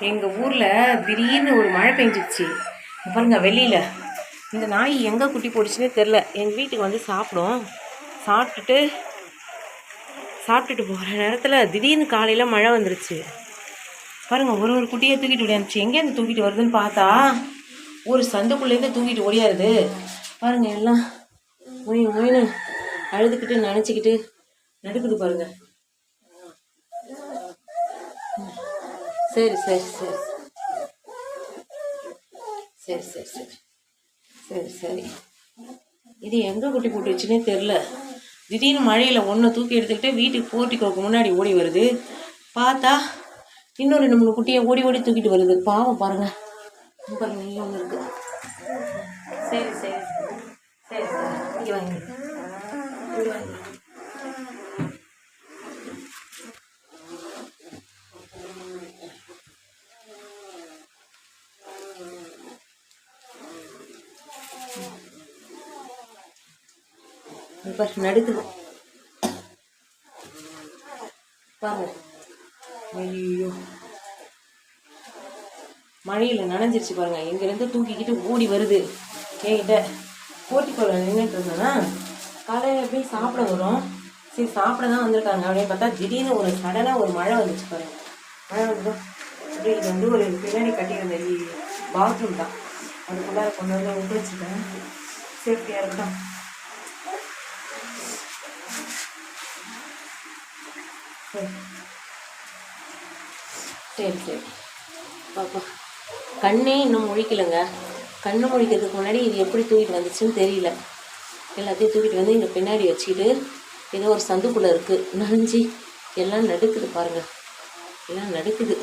எங்கள் ஊரில் திடீர்னு ஒரு மழை பெஞ்சிடுச்சு. பாருங்க வெளியில் இந்த நாய் எங்கே குட்டி போட்டுச்சுன்னே தெரில. எங்கள் வீட்டுக்கு வந்து சாப்பிட்டுட்டு போகிற நேரத்தில் திடீர்னு காலையில் மழை வந்துருச்சு. பாருங்கள் ஒரு குட்டியை தூக்கிட்டு ஓடியாந்துச்சு. எங்கேருந்து தூக்கிட்டு வருதுன்னு பார்த்தா ஒரு சந்துக்குள்ளேருந்து தூக்கிட்டு ஓடியாருது. பாருங்கள் எல்லாம் மொயின்னு அழுதுகிட்டு நினச்சிக்கிட்டு நடுக்குது பாருங்கள். சரி சரி சரி சரி சரி சரி சரி சரி இது எங்கே குட்டி போட்டு வச்சுன்னே தெரில. திடீர்னு மழையில் ஒன்று தூக்கி எடுத்துக்கிட்டு வீட்டுக்கு போர்ட்டிக்கோக்கு முன்னாடி ஓடி வருது. பார்த்தா இன்னும் 2-3 குட்டியை ஓடி ஓடி தூக்கிட்டு வருது. பாவம் பாருங்க. பாருங்க இங்கே ஒன்று இருக்கு. சரி சரி சரி சரி இங்கே வாங்க. இப்போ நடுக்குது பாருங்க. ஐயோ மழையில் நனைஞ்சிருச்சு பாருங்க. இங்கேருந்து தூக்கிக்கிட்டு ஓடி வருது. என்கிட்ட போட்டிக்கோள நின்றுட்டு இருந்தேன்னா காலையில் போய் சாப்பிட வரும். சரி சாப்பிட தான் வந்திருக்காங்க அப்படின்னு பார்த்தா திடீர்னு ஒரு சடனாக ஒரு மழை வந்துச்சு பாருங்க. மழை வந்து அப்படியே இது வந்து ஒரு பின்னாடி கட்டியிருந்த பாத்ரூம் தான். அதுக்குள்ளார கொண்டு வந்து விட்டு வச்சுட்டேன். சேஃப்டியாக இருக்கட்டும். சரி சரி பாப்பா. கண்ணே இன்னும் முழிக்கலைங்க. கண்ணு முழிக்கிறதுக்கு முன்னாடி இது எப்படி தூக்கிட்டு வந்துச்சுன்னு தெரியல. எல்லாத்தையும் தூக்கிட்டு வந்து இங்கே பின்னாடி வச்சுக்கிட்டு ஏதோ ஒரு சந்துக்குள்ளே இருக்குது. நனைஞ்சி எல்லாம் நடுக்குது பாருங்கள். எல்லாம் நடுக்குது.